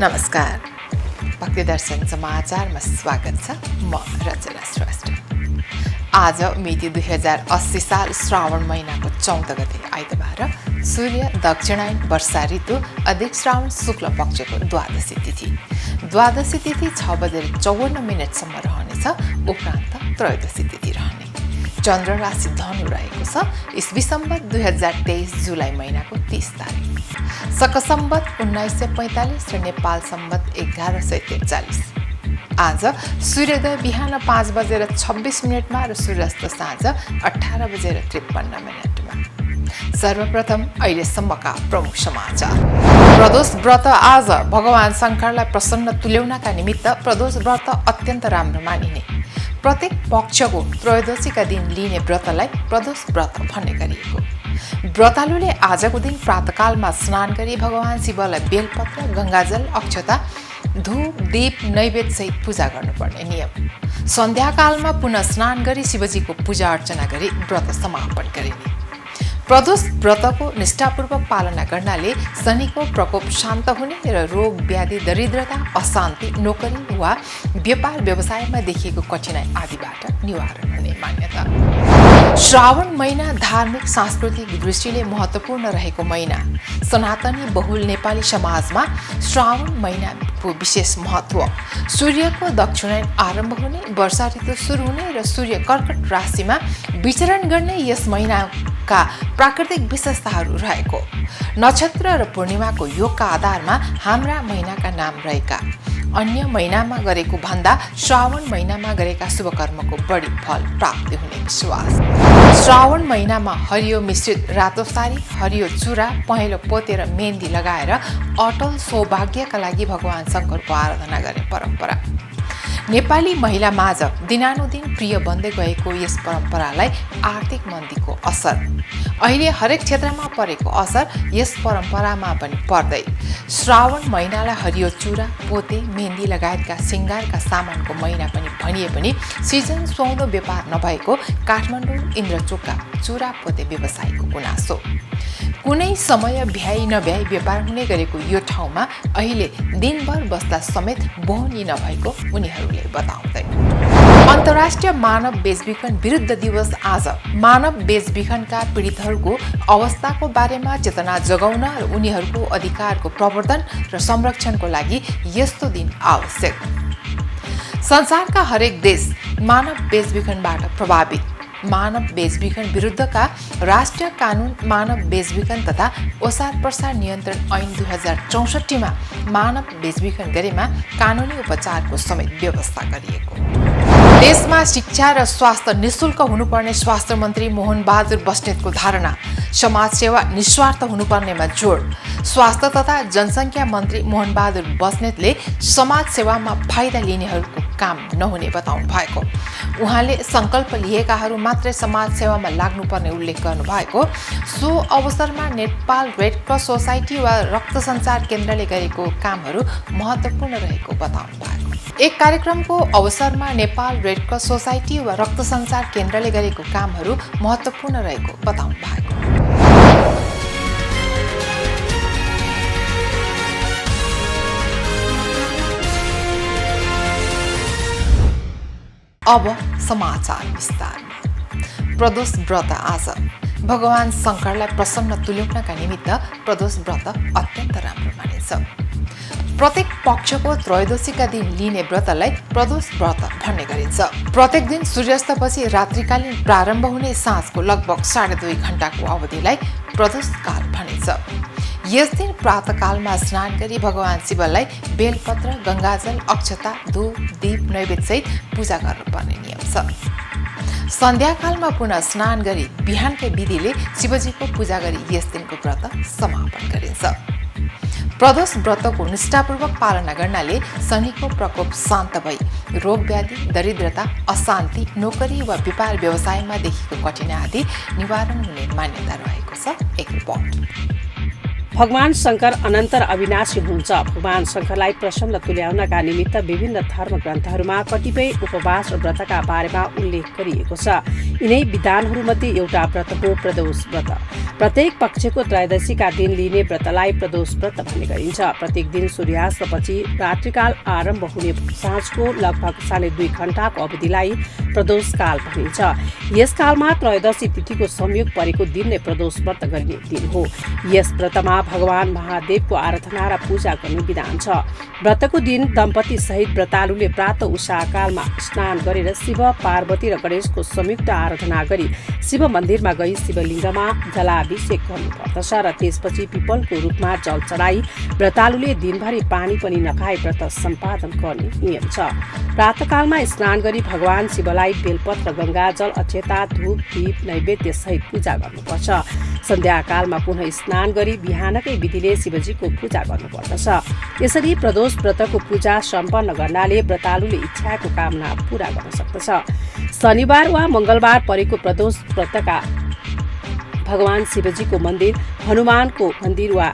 नमस्कार, भक्तिदर्शन समाचारमा स्वागत छ। म रचना श्रेष्ठ। आज मिति 2080 साल श्रावण महिनाको 14 गते आइतबार सूर्य दक्षिणायन वर्षा ऋतु अधिक श्रावण शुक्ल पक्षको द्वादशी तिथि 6:54 सम्म रहनेछ। उपरान्त त्रयोदशी तिथि रहने। चन्द्र राशि धनु रहेको छ। ईस्वी सम्वत 2023 जुलाई महिनाको 30 तारिक। शक सम्वत 1945 र नेपाल सम्वत 1143। आज सूर्योदय बिहान 5:26 र सूर्यास्त साँझ 18:53। सर्वप्रथम अहिलेसम्मका प्रमुख समाचार। प्रदोष व्रत। आज भगवान शङ्करलाई प्रसन्न तुल्याउनका निमित्त प्रदोष व्रत अत्यन्त राम्रो मानिने। प्रत्येक पक्षको त्रयोदशीका दिन लिने व्रतलाई प्रदोष व्रत भन्ने गरिएको। व्रतालुले आजको दिन प्रातःकालमा स्नान गरी भगवान शिवलाई बेलपत्र, गङ्गाजल, अक्षता, धूप, दीप, नैवेद्य सहित पूजा गर्नुपर्ने नियम। सन्ध्याकालमा पुनः स्नान गरी शिवजीको पूजा अर्चना गरी व्रत समापन गरिने। प्रदोष व्रतको निष्ठापूर्वक पालना गर्नाले शनिको प्रकोप शान्त हुने र रोग, व्याधि, दरिद्रता, अशान्ति, नोकरी वा व्यापार व्यवसायमा देखिएको कठिनाई आदिबाट निवारण हुने मान्यता। श्रावण महिना धार्मिक सांस्कृतिक दृष्टिले महत्त्वपूर्ण रहेको महिना। सनातनी बहुल नेपाली समाजमा श्रावण महिनाको विशेष महत्त्व। सूर्यको दक्षिणायन आरम्भ हुने, वर्षा ऋतु सुरु हुने र सूर्य कर्कट राशिमा विचरण गर्ने यस महिनाका प्राकृतिक विशेषताहरू रहेको। नक्षत्र र पूर्णिमाको योगका आधारमा हाम्रा महिनाका नाम रहेका। अन्य महिनामा गरेको भन्दा श्रावण महिनामा गरेका शुभ कर्मको बढी फल प्राप्ति हुने विश्वास। श्रावण महिनामा हरियो मिश्रित रातो साडी, हरियो चुरा, पहेँलो पोते र मेहन्दी लगाएर अटल सौभाग्यका लागि भगवान शङ्करको आराधना गर्ने परम्परा। नेपाली महिला माझ दिनानुदिन प्रिय बन्दै गएको यस परम्परालाई आर्थिक मन्दीको असर, अहिले हरेक क्षेत्रमा परेको असर यस परम्परामा पनि पर्दै। श्रावण महिनालाई हरियो चुरा, पोते, मेहन्दी लगायतका सिङ्गारका सामानको महिना पनि भनिए पनि सिजन सुहाउँदो व्यापार नभएको काठमाडौँ इन्द्रचोकका चुरा पोते व्यवसायीको गुनासो। कुनै समय भ्याइ नभ्याइ व्यापार हुने गरेको यो ठाउँमा अहिले दिनभर बस्दा समेत बोहनी नभएको उनीहरूले बताउँदै। अन्तर्राष्ट्रिय मानव बेचबिखन विरुद्ध दिवस आज। मानव बेचबिखनका पीडितहरूको अवस्थाको बारेमा चेतना जगाउन र उनीहरूको अधिकारको प्रवर्धन र संरक्षणको लागि यस्तो दिन आवश्यक। संसारका हरेक देश मानव बेचबिखनबाट प्रभावित। मानव बेचबिखन विरुद्धका राष्ट्रिय कानुन मानव बेचबिखन तथा ओसार प्रसार नियन्त्रण ऐन 2064 मा मानव बेचबिखन गरेमा कानुनी उपचारको समेत व्यवस्था गरिएको। देशमा शिक्षा र स्वास्थ्य निशुल्क हुनुपर्ने स्वास्थ्य मन्त्री मोहन बहादुर बस्नेतको धारणा। समाजसेवा निस्वार्थ हुनुपर्नेमा जोड। स्वास्थ्य तथा जनसङ्ख्या मन्त्री मोहन बहादुर बस्नेतले समाजसेवामा फाइदा लिनेहरूको काम नहुने बताउनु भएको। उहाँले सङ्कल्प लिएकाहरू मात्रै समाजसेवामा लाग्नुपर्ने उल्लेख गर्नुभएको। सो अवसरमा नेपाल रेड क्रस सोसाइटी वा रक्त सञ्चार केन्द्रले गरेको कामहरू महत्त्वपूर्ण रहेको बताउनु भएको। एक कार्यक्रमको अवसरमा नेपाल रेड क्रस सोसाइटी वा रक्त सञ्चार केन्द्रले गरेको कामहरू महत्त्वपूर्ण रहेको बताउनु भएको। अब समाचार विस्तारमा। प्रदोष व्रत। आज भगवान शङ्करलाई प्रसन्न तुल्याउनका निमित्त प्रदोष व्रत अत्यन्त राम्रो मानिन्छ। प्रत्येक पक्षको त्रयोदशीका दिन लिने व्रतलाई प्रदोष व्रत भन्ने गरिन्छ। प्रत्येक दिन सूर्यास्तपछि रात्रिकालीन प्रारम्भ हुने साँझको लगभग 2.5 घण्टाको अवधिलाई प्रदोष काल भनिन्छ। यस दिन प्रातःकालमा स्नान गरी भगवान शिवलाई बेलपत्र, गङ्गाजल, अक्षता, धूप, दीप, नैवेद्य सहित पूजा गर्नुपर्ने नियम छ। सन्ध्याकालमा पुनः स्नान गरी बिहानकै विधिले शिवजीको पूजा गरी यस दिनको व्रत समापन गरिन्छ। प्रदोष व्रतको निष्ठापूर्वक पालना गर्नाले शनिको प्रकोप शान्त भई रोग, व्याधि, दरिद्रता, अशान्ति, नोकरी वा व्यापार व्यवसायमा देखिएको कठिनाइ आदि निवारण हुने मान्यता रहेको छ। एक रिपोर्ट। भगवान शङ्कर अनन्तर अविनाशी हुनुहुन्छ। भगवान शङ्करलाई प्रसन्न तुल्याउनका निमित्त विभिन्न धर्म ग्रन्थहरूमा कतिपय उपवास र व्रतका बारेमा उल्लेख गरिएको छ। यिनै विधानहरूमध्ये एउटा व्रत हो प्रदोष व्रत। प्रत्येक पक्षको त्रयोदशीका दिन लिने व्रतलाई प्रदोष व्रत भन्ने गरिन्छ। प्रत्येक दिन सूर्यास्तपछि रात्रिकाल आरम्भ हुने साँझको लगभग 2.5 घण्टाको अवधिलाई प्रदोष काल भनिन्छ। यस कालमा त्रयोदशी तिथिको संयोग परेको दिन नै प्रदोष व्रत गरिने दिन हो। यस व्रतमा भगवान महादेवको आराधना र पूजा गर्ने विधान छ। व्रतको दिन दम्पति सहित व्रतालुले प्रातः उषाकालमा स्नान गरेर शिव, पार्वती र गणेशको संयुक्त आराधना गरी शिव मन्दिरमा गई शिवलिङ्गमा जलाभिषेक गर्नुपर्दछ र त्यसपछि पिपलको रूपमा जल चढाई व्रतालुले दिनभरि पानी पनि नखाई व्रत सम्पादन गर्ने नियम छ। प्रातःकालमा स्नान गरी भगवान शिवलाई बेलपत्र, गङ्गाजल, अक्षता, धूप, दीप, नैवेद्य सहित पूजा गर्नुपर्छ। सन्ध्याकालमा पुनः स्नान गरी बिहानकै विधिले शिवजीको पूजा गर्नुपर्दछ। यसरी प्रदोष व्रतको पूजा सम्पन्न गर्नाले व्रतालुले इच्छाको कामना पूरा गर्न सक्दछ। शनिबार वा मङ्गलबार परेको प्रदोष व्रतका भगवान शिवजीको मन्दिर, हनुमानको मन्दिर वा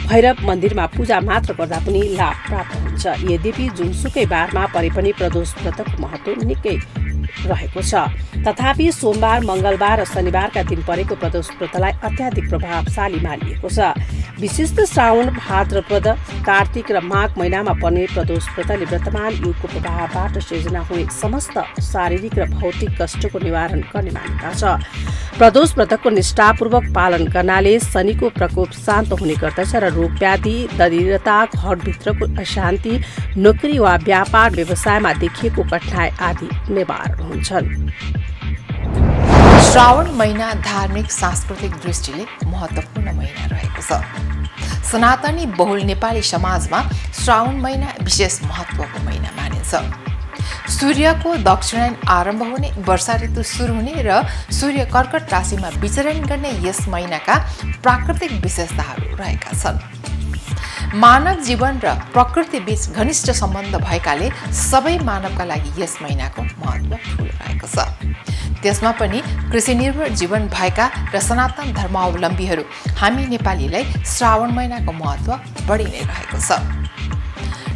भैरव मन्दिरमा पूजा मात्र गर्दा पनि लाभ प्राप्त हुन्छ। यद्यपि जुनसुकै बारमा परे पनि प्रदोष व्रतको महत्त्व निकै रहेको छ। तथापि सोमबार, मङ्गलबार र शनिबारका दिन परेको प्रदोष व्रतलाई अत्याधिक प्रभावशाली मानिएको छ। विशेष श्रावण, भाद्रपद, कार्तिक र माघ महिनामा पर्ने प्रदोष व्रतले वर्तमान युगको प्रभावबाट सिर्जना हुने समस्त शारीरिक र भौतिक कष्टको निवारण गर्ने मान्यता छ। प्रदोष व्रतको निष्ठापूर्वक पालन गर्नाले शनिको प्रकोप शान्त हुने गर्दछ र रोग व्याधि, दरिद्रता, घरभित्रको अशान्ति, नोकरी वा व्यापार व्यवसायमा देखिएको कठिनाइ आदि निवारण हुन्छन्। श्रावण महिना धार्मिक सांस्कृतिक दृष्टिले महत्त्वपूर्ण महिना रहेको छ। सनातनी बहुल नेपाली समाजमा श्रावण महिना विशेष महत्त्वको महिना मानिन्छ। सूर्यको दक्षिणायन आरम्भ हुने, वर्षा ऋतु सुरु हुने र सूर्य कर्कट राशिमा विचरण गर्ने यस महिनाका प्राकृतिक विशेषताहरू रहेका छन्। मानव जीवन र प्रकृति बीच घनिष्ठ सम्बन्ध भएकाले सबै मानवका लागि यस महिनाको महत्त्व ठूलो रहेको छ। त्यसमा पनि कृषि निर्भर जीवन भएका र सनातन धर्मावलम्बीहरू हामी नेपालीलाई श्रावण महिनाको महत्त्व बढी नै रहेको छ।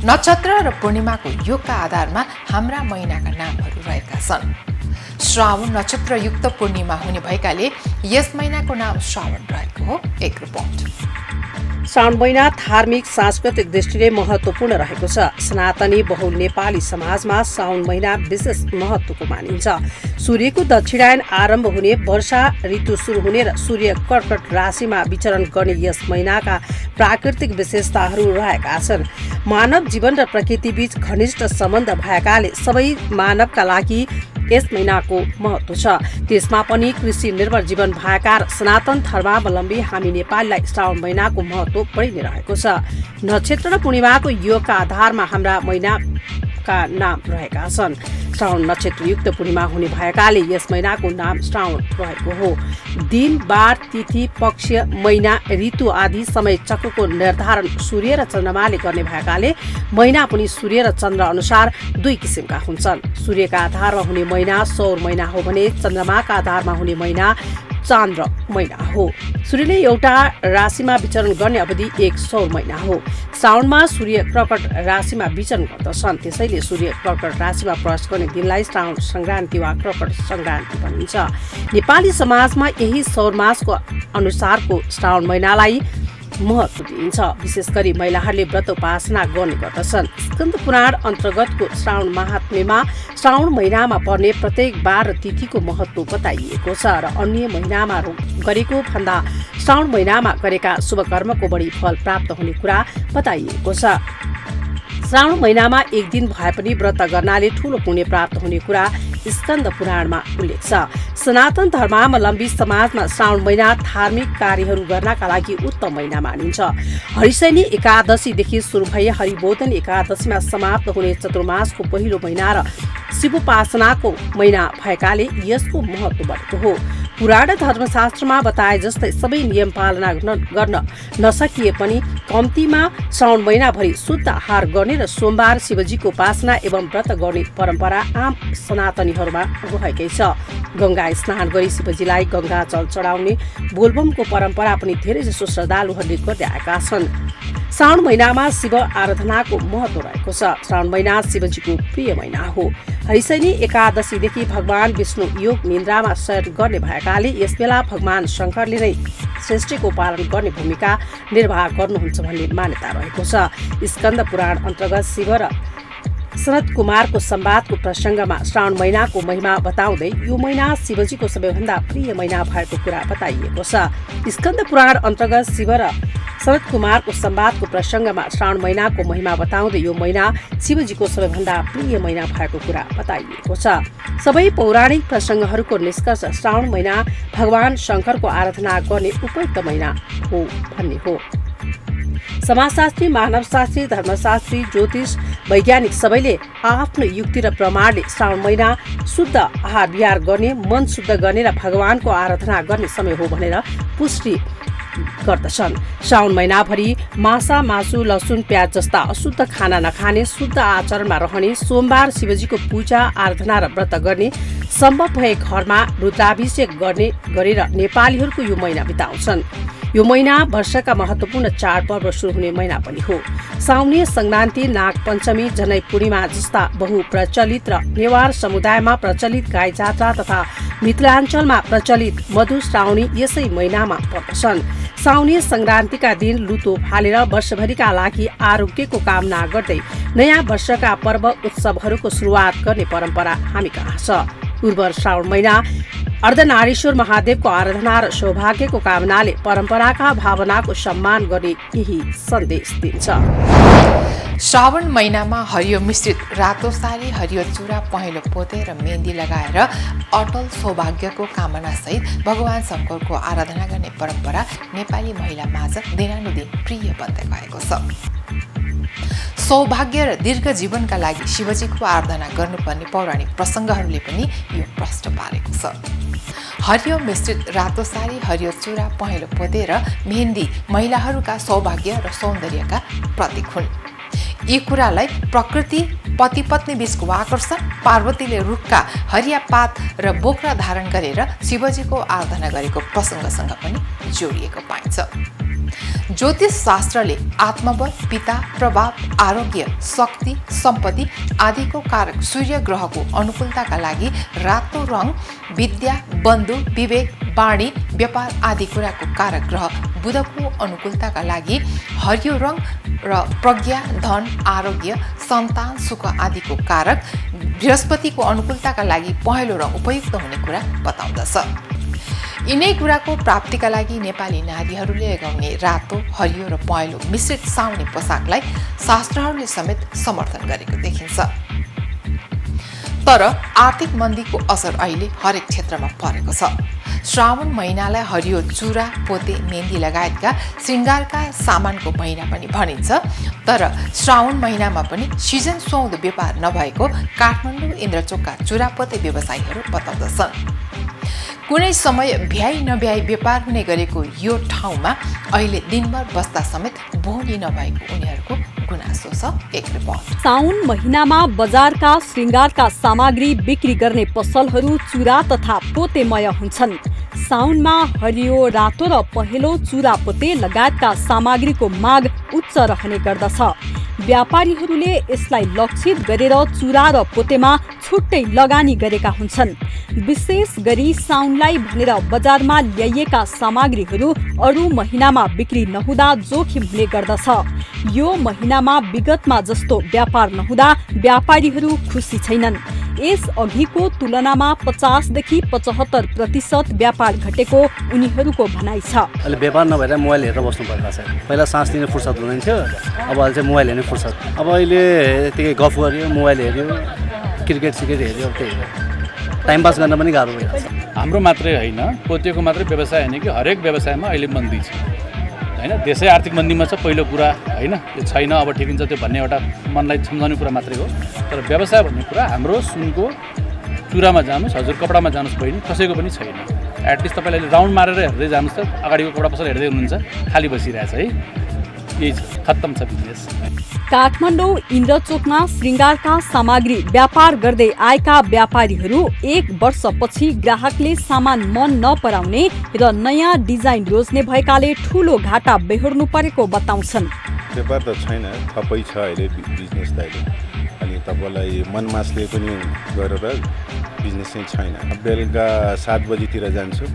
नक्षत्र र पूर्णिमाको योगका आधारमा हाम्रा महिनाका नामहरू रहेका छन्। श्रावण नक्षत्रयुक्त पूर्णिमा हुने भएकाले यस महिनाको नाम श्रावण रहेको हो। एक रिपोर्ट। श्रावण महिना धार्मिक सांस्कृतिक दृष्टिले महत्त्वपूर्ण रहेको छ। सनातनी बहुल नेपाली समाजमा श्रावण महिना विशेष महत्त्वको मानिन्छ। सूर्यको दक्षिणायन आरम्भ हुने, वर्षा ऋतु सुरु हुने र सूर्य कर्कट राशिमा विचरण गर्ने यस महिनाका प्राकृतिक विशेषताहरू रहेका छन्। मानव जीवन र प्रकृति बीच घनिष्ठ सम्बन्ध भएकाले सबै मानवका लागि यस महिनाको महत्त्व छ। त्यसमा पनि कृषि निर्भर जीवन भएका र सनातन धर्मावलम्बी हामी नेपाललाई श्रावण महिनाको महत्त्व बढी नै रहेको छ। नक्षत्र र पूर्णिमाको योगका आधारमा हाम्रा महिनाका नाम रहेका छन्। श्रावण नक्षत्रयुक्त पूर्णिमा हुने भएकाले यस महिनाको नाम श्रावण रहेको हो। दिन, बार, तिथि, पक्ष, महिना, ऋतु आदि समय चक्रको निर्धारण सूर्य र चन्द्रमाले गर्ने भएकाले महिना पनि सूर्य र चन्द्र अनुसार दुई किसिमका हुन्छन्। सूर्यका आधारमा हुने महिना सौर महिना हो भने चन्द्रमाका आधारमा हुने महिना चान्द्र महिना हो। सूर्यले एउटा राशिमा विचरण गर्ने अवधि एक सौर महिना हो। श्रावणमा सूर्य कर्कट राशिमा विचरण गर्दछन्। त्यसैले सूर्य कर्कट राशिमा प्रवेश गर्ने दिनलाई श्रावण सङ्क्रान्ति वा कर्कट सङ्क्रान्ति भनिन्छ। नेपाली समाजमा यही सौर मासको अनुसारको श्रावण महिनालाई महत्त्व दिइन्छ। विशेष गरी महिलाहरूले व्रत उपासना गर्ने गर्दछन्। स्कन्द पुराण अन्तर्गतको श्रावण महात्म्यमा श्रावण महिनामा पर्ने प्रत्येक बार र तिथिको महत्त्व बताइएको छ र अन्य महिनामा गरेको भन्दा श्रावण महिनामा गरेका शुभ कर्मको बढी फल प्राप्त हुने कुरा बताइएको छ। श्रावण महिनामा एक दिन भए पनि व्रत गर्नाले ठूलो पुण्य प्राप्त हुने कुरा स्कन्द पुराणमा उल्लेख छ। सनातन धर्मावलम्बी समाजमा श्रावण महिना धार्मिक कार्यहरू गर्नका लागि उत्तम महिना मानिन्छ। हरिशयनी एकादशीदेखि सुरु भई हरिबोधन एकादशीमा समाप्त हुने चतुर्मासको पहिलो महिना र शिवोपासनाको महिना भएकाले यसको महत्त्व बढेको हो। पुराण धर्मशास्त्रमा बताए जस्तै सबै नियम पालना गर्न नसकिए पनि कम्तीमा श्रावण महिनाभरि शुद्ध आहार गर्ने र सोमबार शिवजीको उपासना एवं व्रत गर्ने परम्परा आम सनातनीहरूमा रहेकै छ। गंगा स्नान गरी शिवजीलाई गंगा जल चढाउने बोलबमको परम्परा पनि धेरैजसो श्रद्धालुहरूले गर्दै आएका छन्। श्रावण महिनामा शिव आराधनाको महत्व रहेको छ। श्रावण महिना शिवजीको प्रिय महिना हो। हरिशयनी एकादशीदेखि भगवान विष्णु योग निन्द्रामा शयन गर्ने भएकाले यसबेला भगवान शङ्करले नै सृष्टिको पालन गर्ने भूमिका निर्वाह गर्नुहुन्छ भन्ने मान्यता रहेको छ। स्कन्द पुराण अन्तर्गत शिव र सनत कुमारको संवादको प्रसङ्गमा श्रावण महिनाको महिमा बताउँदै यो महिना शिवजीको सबैभन्दा प्रिय महिना भएको कुरा बताइएको छ। स्कन्द पुराण अन्तर्गत शिव र सनत कुमारको संवादको प्रसङ्गमा श्रावण महिनाको महिमा बताउँदै यो महिना शिवजीको सबैभन्दा प्रिय महिना भएको कुरा बताइएको छ। सबै पौराणिक प्रसङ्गहरूको निष्कर्ष श्रावण महिना भगवान शङ्करको आराधना गर्ने उपयुक्त महिना हो भन्ने हो। समाजशास्त्री, मानवशास्त्री, धर्मशास्त्री, ज्योतिष, वैज्ञानिक सबैले आफ्नो युक्ति र प्रमाणले श्रावण महिना शुद्ध आहार विहार गर्ने, मन शुद्ध गर्ने र भगवानको आराधना गर्ने समय हो भनेर पुष्टि गर्दछन्। श्रावण महिनाभरि माछा, मासु, लसुन, प्याज जस्ता अशुद्ध खाना नखाने, शुद्ध आचरणमा रहने, सोमबार शिवजीको पूजा आराधना र व्रत गर्ने, सम्भव भए घरमा रुद्राभिषेक गरेर नेपालीहरूको यो महिना बिताउँछन्। यो महिना वर्षका महत्वपूर्ण चाडपर्व सुरु हुने महिना पनि हो। साउने संक्रान्ति, नाग पञ्चमी, जनै पूर्णिमा जस्ता बहुप्रचलित र नेवार समुदायमा प्रचलित गाई जात्रा तथा मिथिलाञ्चलमा प्रचलित मधुश्रावणी यसै महिनामा पर्दछन्। साउने संक्रान्तिका दिन लुतो फालेर वर्षभरिका लागि आरोग्यको कामना गर्दै नयाँ वर्षका पर्व उत्सवहरूको सुरुवात गर्ने परम्परा हामी कहाँ छ। उर्वर श्रावण महिना अर्धनारीश्वर महादेवको आराधना र सौभाग्यको कामनाले परम्पराका भावनाको सम्मान गर्ने यही सन्देश दिन्छ। श्रावण महिनामा हरियो मिश्रित रातो साडी, हरियो चुरा, पहेँलो पोते र मेहन्दी लगाएर अटल सौभाग्यको कामनासहित भगवान शङ्करको आराधना गर्ने परम्परा नेपाली महिला माझ दिनानुदिन प्रिय बन्दै गएको छ। सौभाग्य र दीर्घ जीवनका लागि शिवजीको आराधना गर्नुपर्ने पौराणिक प्रसङ्गहरूले पनि यो प्रश्न पारेको छ। हरियो मिश्रित रातो साडी, हरियो चुरा, पहेँलो पोते र मेहन्दी महिलाहरूका सौभाग्य र सौन्दर्यका प्रतीक हुन्। यी कुरालाई प्रकृति, पति पत्नी बीचको आकर्षण, पार्वतीले रुखका हरिया पात र बोक्रा धारण गरेर शिवजीको आराधना गरेको प्रसङ्गसँग पनि जोडिएको पाइन्छ। ज्योतिष शास्त्रले आत्मबल, पिता, प्रभाव, आरोग्य, शक्ति, सम्पत्ति आदिको कारक सूर्य ग्रहको अनुकूलताका लागि रातो रङ विद्या, बन्धु, विवेक, वाणी, व्यापार आदि कुराको कारक ग्रह बुधको अनुकूलताका लागि हरियो रङ र प्रज्ञा, धन, आरोग्य, सन्तान, सुख आदिको कारक बृहस्पतिको अनुकूलताका लागि पहेँलो रङ उपयुक्त हुने कुरा बताउँदछ। यिनै कुराको प्राप्तिका लागि नेपाली नारीहरूले लगाउने रातो, हरियो र पहेँलो मिश्रित साउने पोसाकलाई शास्त्रहरूले समेत समर्थन गरेको देखिन्छ। तर आर्थिक मन्दीको असर अहिले हरेक क्षेत्रमा परेको छ। श्रावण महिनालाई हरियो चुरा, पोते, मेहन्दी लगायतका श्रृङ्गारका सामानको महिना पनि भनिन्छ। तर श्रावण महिनामा पनि सिजन सुहाउँदो व्यापार नभएको काठमाडौँ इन्द्रचोकका चुरापोते व्यवसायीहरू बताउँदछन्। कुनै समय भ्याइ नभ्याइ व्यापार हुने गरेको यो ठाउँमा अहिले दिनभर बस्दा समेत बोनी नभएको उनीहरूको गुनासो छ। एक रिपोर्ट। साउन महिनामा बजारका श्रृङ्गारका सामग्री बिक्री गर्ने पसलहरू चुरा तथा पोतेमय हुन्छन्। साउनमा हरियो, रातो र पहेँलो चुरा पोते लगायतका सामग्रीको माग उच्च रहने गर्दछ। व्यापारीहरूले यसलाई लक्षित गरेर चुरा र पोतेमा छुट्टै लगानी गरेका हुन्छन्। विशेष गरी साउनलाई भनेर बजारमा ल्याइएका सामग्रीहरू अरू महिनामा बिक्री नहुँदा जोखिम हुने गर्दछ। यो महिनामा विगतमा जस्तो व्यापार नहुँदा व्यापारीहरू खुसी छैनन्। यस अघिको तुलनामा 50 देखि 75% व्यापार घटेको उनीहरूको भनाइ छ। अहिले व्यापार नभएर मोबाइल हेरेर बस्नु पर्दा छ। पहिला सास लिने फुर्सद हुन्थ्यो, अब अहिले चाहिँ मोबाइल हेर्ने फुर्सद। अब अहिले त्यही गफ गर्यो, मोबाइल हेऱ्यो, क्रिकेट हेऱ्यो, त्यही टाइम पास गर्न पनि गाह्रो भइरहेको छ। हाम्रो मात्रै होइन, पोतेको मात्रै व्यवसाय होइन कि हरेक व्यवसायमा अहिले मन्दी छ होइन। देशै आर्थिक मन्दीमा छ पहिलो कुरा होइन, त्यो छैन अब ठिक हुन्छ त्यो भन्ने एउटा मनलाई सम्झाउने कुरा मात्रै हो। तर व्यवसाय भन्ने कुरा हाम्रो सुनको चुरामा जानुहोस्, हजुर कपडामा जानुहोस् बहिनी, कसैको पनि छैन। एटलिस्ट तपाईँले अहिले राउन्ड मारेर हेर्दै जानुहोस् त अगाडिको कपडा पसल हेर्दै हुनुहुन्छ खाली बसिरहेछ है यही छ खत्तम छ बिजनेस काठमाडौँ इन्द्रचोकमा श्रृङ्गारका सामग्री व्यापार गर्दै आएका व्यापारीहरू 1 वर्षपछि ग्राहकले सामान मन नपराउने र नयाँ डिजाइन रोज्ने भएकाले ठूलो घाटा बेहोर्नु परेको बताउँछन्। व्यापार त छैन, थपै छ अहिले बिजनेस त अहिले। अनि तपाईँलाई मनमासले पनि गरेर बिजनेस चाहिँ छैन। बेलुका 7 बजीतिर जान्छु।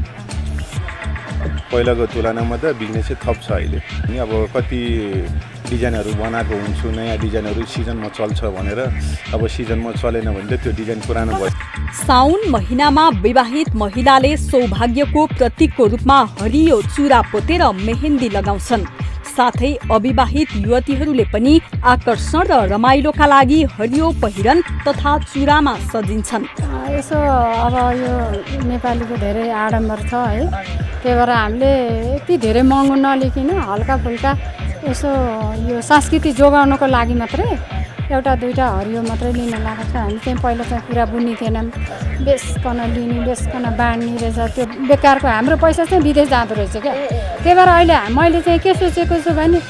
पहिलाको तुलनामा त बिजनेस चाहिँ थप छ अहिले। अनि अब कति डिजाइनहरू बनाएको हुन्छु, नयाँ डिजाइनहरू सिजनमा चल्छ भनेर, अब सिजनमा चलेन भने त त्यो डिजाइन पुरानो भयो। साउन महिनामा विवाहित महिलाले सौभाग्यको प्रतीकको रूपमा हरियो चुरा पोतेर मेहेन्दी लगाउँछन्। साथै अविवाहित युवतीहरूले पनि आकर्षण र रमाइलोका लागि हरियो पहिरन तथा चुरामा सजिन्छन्। यसो अब यो नेपालीको धेरै आडम्बर छ है, त्यही भएर हामीले यति धेरै महँगो नलिकन हल्का फुल्का यसो यो संस्कृति जोगाउनको लागि मात्रै एउटा दुईटा हरियो मात्रै लिन लागेको छ। हामी चाहिँ पहिला चाहिँ पुरा बुन्नी थिएनौँ, बेचकन लिने बेचकन बाँड्ने रहेछ, त्यो बेकारको हाम्रो पैसा चाहिँ विदेश जाँदो रहेछ क्या। त्यही भएर अहिले मैले चाहिँ के सोचेको छु भने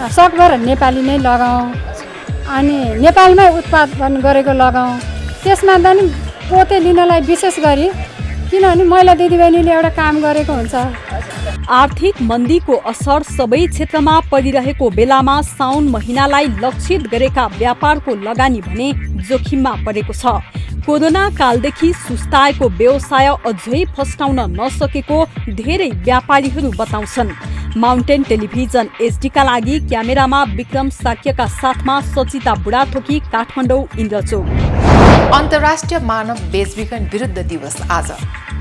सकभर नेपाली नै लगाऊँ, अनि नेपालमै उत्पादन गरेको लगाऊँ। त्यसमा त नि पोते लिनलाई विशेष गरी किनभने महिला दिदीबहिनीले एउटा काम गरेको हुन्छ। आर्थिक मन्दीको असर सबै क्षेत्रमा परिरहेको बेलामा साउन महिनालाई लक्षित गरेका व्यापारको लगानी भने जोखिममा परेको छ। कोरोना कालदेखि सुस्ताएको व्यवसाय अझै फस्टाउन नसकेको धेरै व्यापारीहरू बताउँछन्। माउन्टेन टेलिभिजन एचडीका लागि क्यामेरामा विक्रम साक्यका साथमा सचिता बुढाथोकी, काठमाडौँ इन्द्रचोक। अन्तर्राष्ट्रिय मानव बेचबिखन विरुद्ध दिवस आज।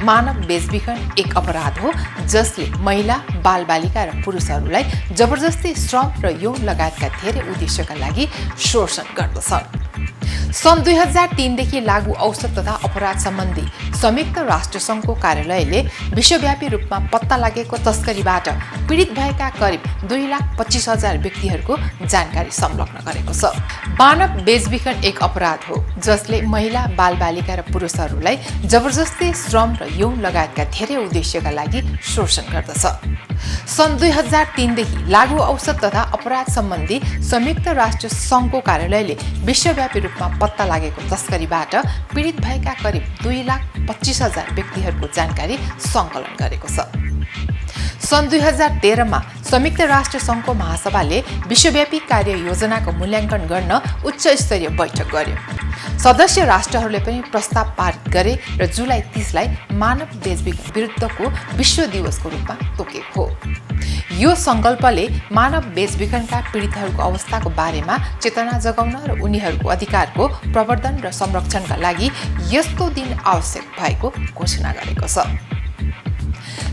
मानव बेचबिखन एक अपराध हो जसले महिला, बालबालिका र पुरुषहरूलाई जबरजस्ती श्रम र यौन लगायतका धेरै उद्देश्यका लागि शोषण गर्दछ। सन् 2003 देखि लागू औषध तथा अपराध सम्बन्धी संयुक्त राष्ट्रसङ्घको कार्यालयले विश्वव्यापी रूपमा पत्ता लागेको तस्करीबाट पीडित भएका करिब 2,25,000 व्यक्तिहरूको जानकारी संलग्न गरेको छ। मानव बेचबिखन एक अपराध हो जसले महिला, बालबालिका र पुरुषहरूलाई जबरजस्ती श्रम र यौन लगायतका धेरै उद्देश्यका लागि शोषण गर्दछ। सन् 2003 देखि लागू औषध तथा अपराध सम्बन्धी संयुक्त राष्ट्र सङ्घको कार्यालयले विश्वव्यापी रूपमा पत्ता लागेको तस्करीबाट पीडित भएका करिब 2,25,000 व्यक्तिहरूको जानकारी सङ्कलन गरेको छ। सन् 2013 मा संयुक्त राष्ट्र सङ्घको महासभाले विश्वव्यापी कार्य योजनाको मूल्याङ्कन गर्न उच्च स्तरीय बैठक गर्यो। सदस्य राष्ट्रहरूले पनि प्रस्ताव पारित गरे र जुलाई 30 लाई मानव बेचबिखन विरुद्धको विश्व दिवसको रूपमा तोकेको हो। यो सङ्कल्पले मानव बेचबिखनका पीडितहरूको अवस्थाको बारेमा चेतना जगाउन र उनीहरूको अधिकारको प्रवर्धन र संरक्षणका लागि यस्तो दिन आवश्यक भएको घोषणा गरेको छ।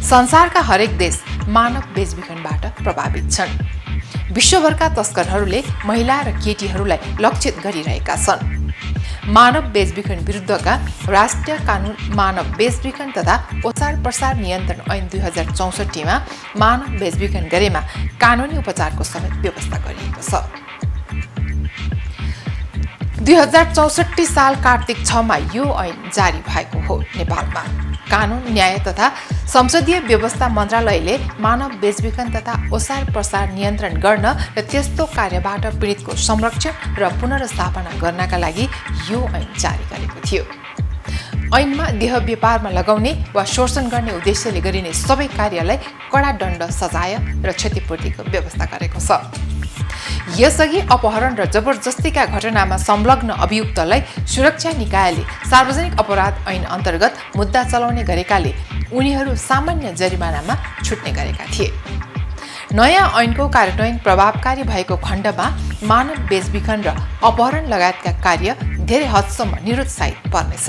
संसारका हरेक देश मानव बेचबिखनबाट प्रभावित छन्। विश्वभरका तस्करहरूले महिला र केटीहरूलाई लक्षित गरिरहेका छन्। मानव बेचबिखन विरुद्धका राष्ट्रिय कानुन मानव बेचबिखन तथा ओसार प्रसार नियन्त्रण ऐन 2064 मा मानव बेचबिखन गरेमा कानुनी उपचारको समेत व्यवस्था गरिएको छ। 2064 साल कार्तिक 6 मा यो ऐन जारी भएको हो। नेपालमा कानुन, न्याय तथा संसदीय व्यवस्था मन्त्रालयले मानव बेचबिखन तथा ओसार प्रसार नियन्त्रण गर्न र त्यस्तो कार्यबाट पीडितको संरक्षण र पुनर्स्थापना गर्नका लागि यो ऐन जारी गरेको थियो। ऐनमा देह व्यापारमा लगाउने वा शोषण गर्ने उद्देश्यले गरिने सबै कार्यलाई कडा दण्ड, सजाय र क्षतिपूर्तिको व्यवस्था गरेको छ। यसअघि अपहरण र जबरजस्तीका घटनामा संलग्न अभियुक्तलाई सुरक्षा निकायले सार्वजनिक अपराध ऐन अन्तर्गत मुद्दा चलाउने गरेकाले उनीहरू सामान्य जरिमानामा छुट्ने गरेका थिए। नयाँ ऐनको कार्यान्वयन प्रभावकारी भएको खण्डमा मानव बेचबिखन र अपहरण लगायतका कार्य धेरै हदसम्म निरुत्साहित पर्नेछ।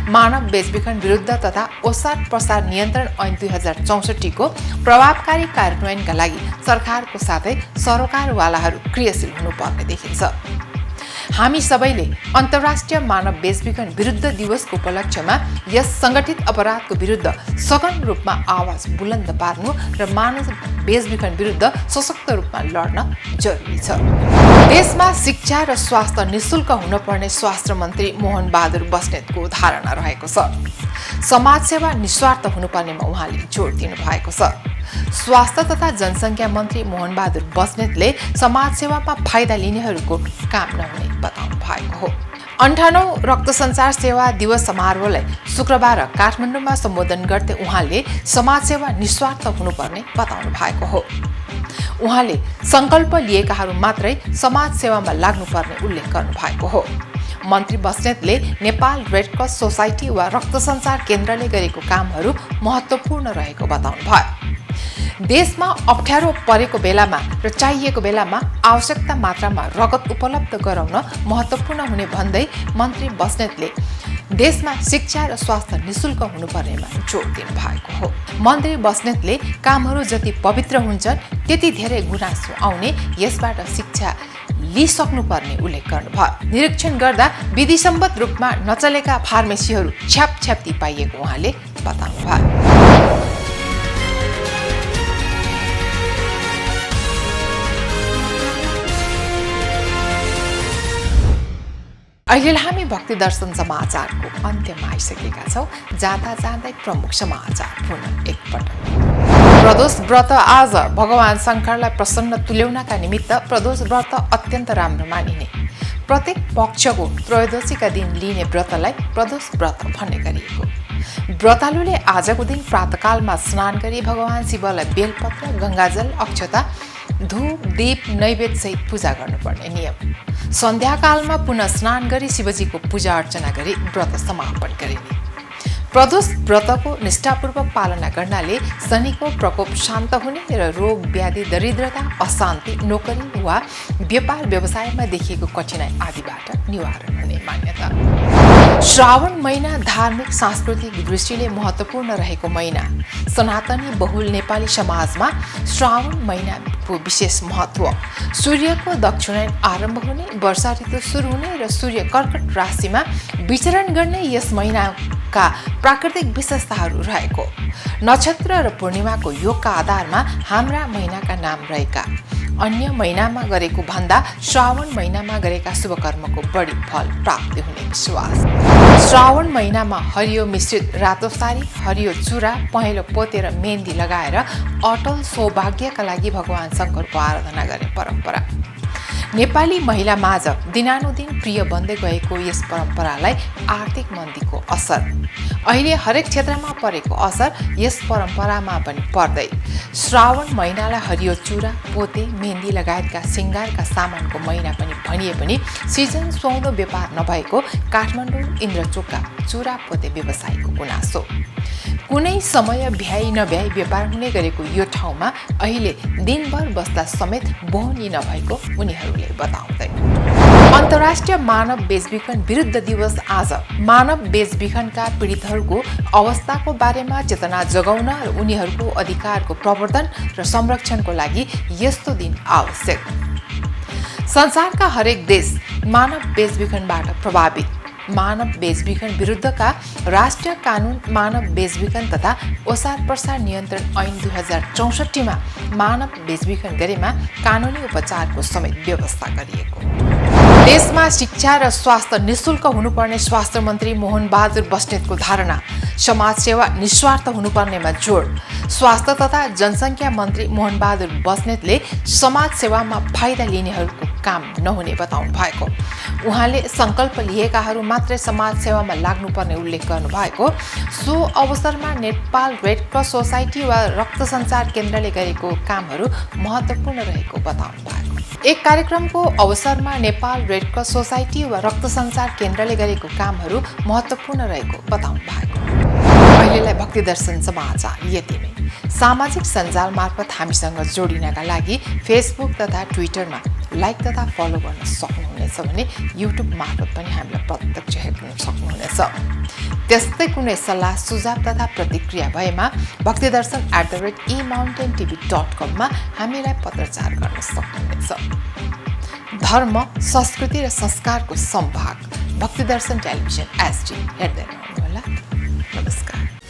मानव बेचबिखन विरुद्ध तथा ओसार प्रसार नियन्त्रण ऐन 2064 को प्रभावकारी कार्यान्वयनका लागि सरकारको साथै सरोकारवालाहरू क्रियाशील हुनुपर्ने देखिन्छ। हामी सबैले अन्तर्राष्ट्रिय मानव बेचबिखन विरुद्ध दिवसको उपलक्ष्यमा यस सङ्गठित अपराधको विरुद्ध सघन रूपमा आवाज बुलन्द पार्नु र मानव बेचबिखन विरुद्ध सशक्त रूपमा लड्न जरुरी छ। देशमा शिक्षा र स्वास्थ्य निशुल्क हुनुपर्ने स्वास्थ्य मन्त्री मोहन बहादुर बस्नेतको धारणा रहेको छ। समाजसेवा निस्वार्थ हुनुपर्नेमा उहाँले जोड दिनु भएको छ। स्वास्थ्य तथा जनसङ्ख्या मन्त्री मोहन बहादुर बस्नेतले समाजसेवामा फाइदा लिनेहरूको काम नहुने बताउनु भएको हो। 58औं रक्त सञ्चार सेवा दिवस समारोहलाई शुक्रबार काठमाडौँमा सम्बोधन गर्दै उहाँले समाजसेवा निस्वार्थ हुनुपर्ने बताउनु भएको हो। उहाँले सङ्कल्प लिएकाहरू मात्रै समाजसेवामा लाग्नुपर्ने उल्लेख गर्नु भएको हो। मन्त्री बस्नेतले नेपाल रेड क्रस सोसाइटी वा रक्त सञ्चार केन्द्रले गरेको कामहरू महत्त्वपूर्ण रहेको बताउनु भयो। देशमा अप्ठ्यारो परेको बेलामा र चाहिएको बेलामा आवश्यकता मात्रामा रगत उपलब्ध गराउन महत्त्वपूर्ण हुने भन्दै मन्त्री बस्नेतले देशमा शिक्षा र स्वास्थ्य निशुल्क हुनुपर्नेमा जोड दिनु भएको हो। मन्त्री बस्नेतले कामहरू जति पवित्र हुन्छन् त्यति धेरै गुनासो आउने, यसबाट शिक्षा लिइसक्नुपर्ने उल्लेख गर्नुभयो। निरीक्षण गर्दा विधिसम्मत रूपमा नचलेका फार्मेसीहरू छ्यापछ्याप्ती पाइएको उहाँले बताउनुभयो। अहिले हामी भक्ति दर्शन समाचारको अन्त्यमा आइसकेका छौँ। जाँदा जाँदै प्रमुख समाचार पुनः एकपटक। प्रदोष व्रत आज भगवान शङ्करलाई प्रसन्न तुल्याउनका निमित्त प्रदोष व्रत अत्यन्त राम्रो मानिने। प्रत्येक पक्षको त्रयोदशीका दिन लिने व्रतलाई प्रदोष व्रत भन्ने गरिएको। व्रतालुले आजको दिन प्रातःकालमा स्नान गरी भगवान शिवलाई बेलपत्र, गङ्गाजल, अक्षता, धूप, दीप, नैवेद्य सहित पूजा गर्नुपर्ने नियम। सन्ध्याकालमा पुनः स्नान गरी शिवजीको पूजा अर्चना गरी व्रत समापन गरिने। प्रदोष व्रतको निष्ठापूर्वक पालना गर्नाले शनिको प्रकोप शान्त हुने र रोग, व्याधि, दरिद्रता, अशान्ति, नोकरी वा व्यापार व्यवसायमा देखिएको कठिनाई आदिबाट निवारण हुने मान्यता। श्रावण महिना धार्मिक सांस्कृतिक दृष्टिले महत्त्वपूर्ण रहेको महिना। सनातनी बहुल नेपाली समाजमा श्रावण महिनाको विशेष महत्त्व। सूर्यको दक्षिणायन आरम्भ हुने, वर्षा ऋतु सुरु हुने र सूर्य कर्कट राशिमा विचरण गर्ने यस महिनाका प्राकृतिक विशेषताहरू रहेको। नक्षत्र र पूर्णिमाको योगका आधारमा हाम्रा महिनाका नाम रहेका। अन्य महिनामा गरेको भन्दा श्रावण महिनामा गरेका शुभ कर्मको बढी फल प्राप्ति हुने विश्वास। श्रावण महिनामा हरियो मिश्रित रातो साडी, हरियो चुरा, पहेँलो पोते र मेहन्दी लगाएर अटल सौभाग्यका लागि भगवान शङ्करको आराधना गर्ने परम्परा। नेपाली महिला माझ दिनानुदिन प्रिय बन्दै गएको यस परम्परालाई आर्थिक मन्दीको असर, अहिले हरेक क्षेत्रमा परेको असर यस परम्परामा पनि पर्दै। श्रावण महिनालाई हरियो चुरा, पोते, मेहन्दी लगायतका सिङ्गारका सामानको महिना पनि भनिए पनि सिजन सुहाउँदो व्यापार नभएको काठमाडौँ इन्द्रचोकका चुरा पोते व्यवसायीको गुनासो। कुनै समय भ्याइ नभ्याइ व्यापार हुने गरेको यो ठाउँमा अहिले दिनभर बस्दा समेत बोहनी नभएको उनीहरूले बताउँदै। अन्तर्राष्ट्रिय मानव बेचबिखन विरुद्ध दिवस आज मानव बेचबिखनका पीडितहरूको अवस्थाको बारेमा चेतना जगाउन र उनीहरूको अधिकारको प्रवर्धन र संरक्षणको लागि यस्तो दिन आवश्यक। संसारका हरेक देश मानव बेचबिखनबाट प्रभावित। मानव बेचबिखन विरुद्धका राष्ट्रिय कानुन, मानव बेचबिखन तथा ओसार प्रसार नियन्त्रण ऐन 2064 मा मानव बेचबिखन गरेमा कानुनी उपचारको समेत व्यवस्था गरिएको। देशमा शिक्षा र स्वास्थ्य निशुल्क हुनुपर्ने स्वास्थ्य मन्त्री मोहन बहादुर बस्नेतको धारणा। समाजसेवा निस्वार्थ हुनुपर्नेमा जोड। स्वास्थ्य तथा जनसङ्ख्या मन्त्री मोहन बहादुर बस्नेतले समाजसेवामा फाइदा लिनेहरूको काम नहुने बताउनु भएको। उहाँले सङ्कल्प लिएकाहरू मात्रै समाजसेवामा लाग्नुपर्ने उल्लेख गर्नुभएको। सो अवसरमा नेपाल रेड क्रस सोसाइटी वा रक्त सञ्चार केन्द्रले गरेको कामहरू महत्त्वपूर्ण रहेको बताउनु भएको। एक कार्यक्रमको अवसरमा नेपाल रेड क्रस सोसाइटी वा रक्त सञ्चार केन्द्रले गरेको कामहरू महत्त्वपूर्ण रहेको बताउनु भएको। अहिलेलाई भक्ति दर्शन समाचार यति नै। सामाजिक सञ्जाल मार्फत हामीसँग जोडिनका लागि फेसबुक तथा ट्विटरमा लाइक तथा फलो गर्न सक्नुहुनेछ भने युट्युब मार्फत पनि हामीलाई प्रत्यक्ष हेर्न सक्नुहुनेछ। त्यस्तै कुनै सल्लाह सुझाव तथा प्रतिक्रिया भएमा भक्तिदर्शन@emountaintv.com मा हामीलाई पत्रचार गर्न सक्नुहुनेछ। धर्म, संस्कृति र संस्कारको सम्भाग। भक्ति दर्शन टेलिभिजन एसडी हेर्दै रहनुहोला। नमस्कार।